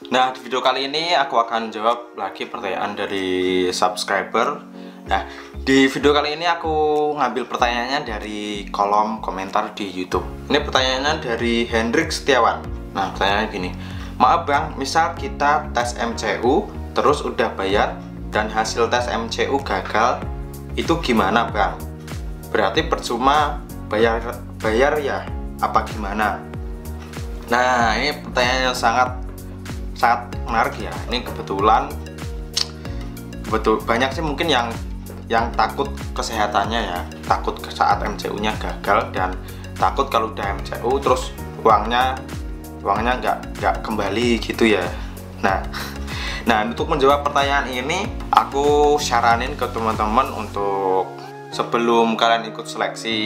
Nah, di video kali ini aku akan jawab lagi pertanyaan dari subscriber. Nah, di video kali ini aku ngambil pertanyaannya dari kolom komentar di YouTube. Ini pertanyaannya dari Hendrik Setiawan. Nah, pertanyaannya gini. Maaf Bang, misal kita tes MCU terus udah bayar dan hasil tes MCU gagal, itu gimana Bang? Berarti percuma bayar ya? Apa gimana? Nah, ini pertanyaan yang sangat menarik ya. Ini kebetulan banyak sih mungkin yang takut kesehatannya ya, takut saat MCU-nya gagal dan takut kalau udah MCU terus uangnya nggak kembali gitu ya. Nah, untuk menjawab pertanyaan ini aku saranin ke teman-teman untuk sebelum kalian ikut seleksi,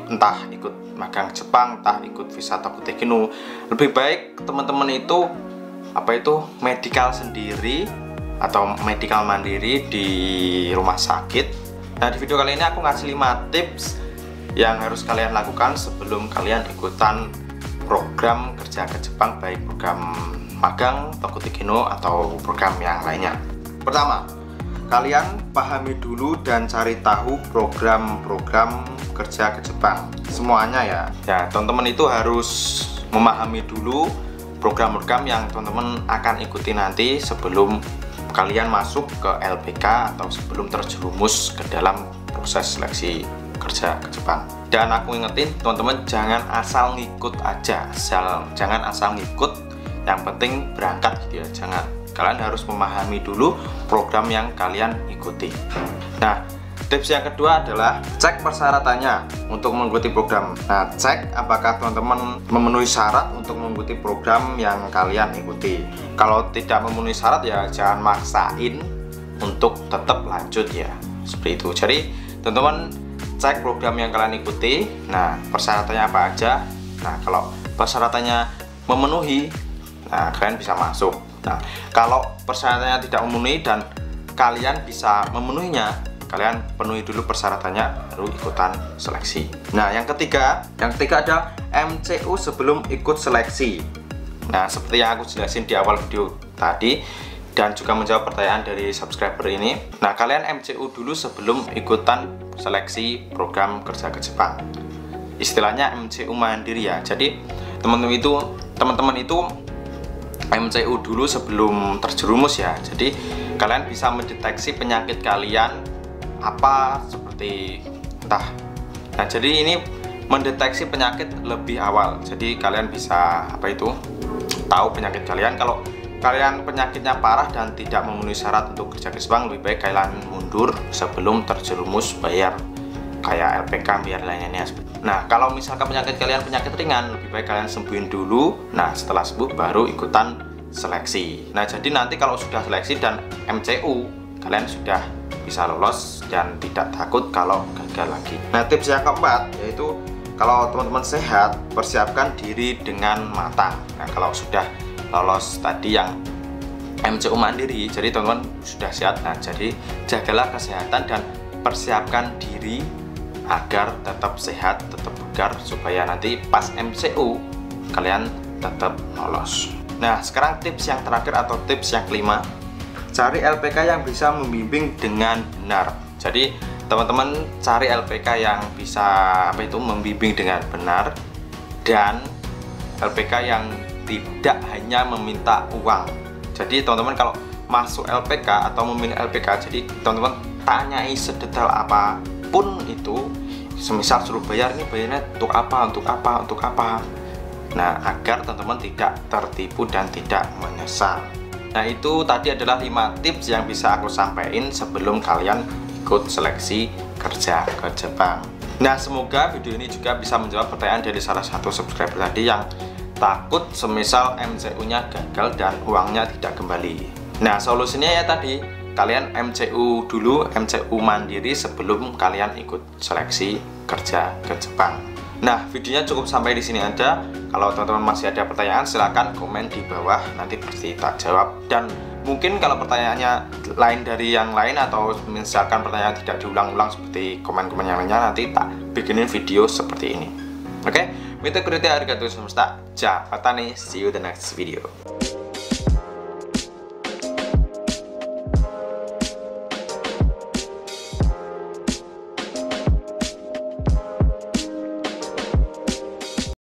entah ikut magang Jepang, entah ikut visa Tokyo Tekino, lebih baik teman-teman itu medical sendiri atau medical mandiri di rumah sakit. Nah, di video kali ini aku ngasih 5 tips yang harus kalian lakukan sebelum kalian ikutan program kerja ke Jepang, baik program magang Tokyo Tekino atau program yang lainnya. Pertama, kalian pahami dulu dan cari tahu program-program kerja ke Jepang semuanya ya. Ya, teman-teman itu harus memahami dulu program-program yang teman-teman akan ikuti nanti sebelum kalian masuk ke LPK atau sebelum terjerumus ke dalam proses seleksi kerja ke Jepang. Dan aku ingetin teman-teman, jangan asal ngikut aja, jangan asal ngikut, yang penting berangkat gitu ya, jangan. Kalian harus memahami dulu program yang kalian ikuti. Nah, tips yang kedua adalah cek persyaratannya untuk mengikuti program. Nah, cek apakah teman-teman memenuhi syarat untuk mengikuti program yang kalian ikuti. Kalau tidak memenuhi syarat ya jangan maksain untuk tetap lanjut ya, seperti itu. Jadi teman-teman cek program yang kalian ikuti. Nah, persyaratannya apa aja. Nah, kalau persyaratannya memenuhi, nah kalian bisa masuk. Nah, kalau persyaratannya tidak memenuhi dan kalian bisa memenuhinya, kalian penuhi dulu persyaratannya baru ikutan seleksi. Nah, yang ketiga ada MCU sebelum ikut seleksi. Nah, seperti yang aku jelasin di awal video tadi dan juga menjawab pertanyaan dari subscriber ini. Nah, kalian MCU dulu sebelum ikutan seleksi program kerja ke Jepang. Istilahnya MCU mandiri ya. Jadi teman-teman itu MCU dulu sebelum terjerumus ya. Jadi kalian bisa mendeteksi penyakit kalian apa seperti entah. Nah, jadi ini mendeteksi penyakit lebih awal. Jadi kalian bisa tahu penyakit kalian. Kalau kalian penyakitnya parah dan tidak memenuhi syarat untuk kerja ke Jepang, lebih baik kalian mundur sebelum terjerumus bayar kayak LPK biar lainnya. Nah, kalau misalkan penyakit kalian penyakit ringan, lebih baik kalian sembuhin dulu. Nah, setelah sembuh baru ikutan seleksi. Nah, jadi nanti kalau sudah seleksi dan MCU, kalian sudah bisa lolos dan tidak takut kalau gagal lagi. Nah, tips yang keempat yaitu kalau teman-teman sehat, persiapkan diri dengan matang. Nah, kalau sudah lolos tadi yang MCU mandiri, jadi teman-teman sudah sehat. Nah, jadi jagalah kesehatan dan persiapkan diri agar tetap sehat, tetap bugar, supaya nanti pas MCU kalian tetap lolos. Nah, sekarang tips yang terakhir atau tips yang kelima, cari LPK yang bisa membimbing dengan benar. Jadi teman-teman cari LPK yang bisa membimbing dengan benar dan LPK yang tidak hanya meminta uang. Jadi teman-teman kalau masuk LPK atau memilih LPK, jadi teman-teman tanyai sedetail apapun itu. Semisal suruh bayar, ini bayarnya untuk apa. Nah, agar teman-teman tidak tertipu dan tidak menyesal. Nah, itu tadi adalah 5 tips yang bisa aku sampaikan sebelum kalian ikut seleksi kerja ke Jepang. Nah, semoga video ini juga bisa menjawab pertanyaan dari salah satu subscriber tadi yang takut semisal MCU-nya gagal dan uangnya tidak kembali. Nah, solusinya ya tadi, kalian MCU dulu, MCU mandiri sebelum kalian ikut seleksi kerja ke Jepang. Nah, videonya cukup sampai di sini aja. Kalau teman-teman masih ada pertanyaan, silahkan komen di bawah, nanti pasti tak jawab. Dan mungkin kalau pertanyaannya lain dari yang lain atau misalkan pertanyaan tidak diulang-ulang seperti komen-komen yang lainnya, nanti tak bikinin video seperti ini. Oke, mite kuriete arigatou shimashita. Ja, mata ne, see you the next video.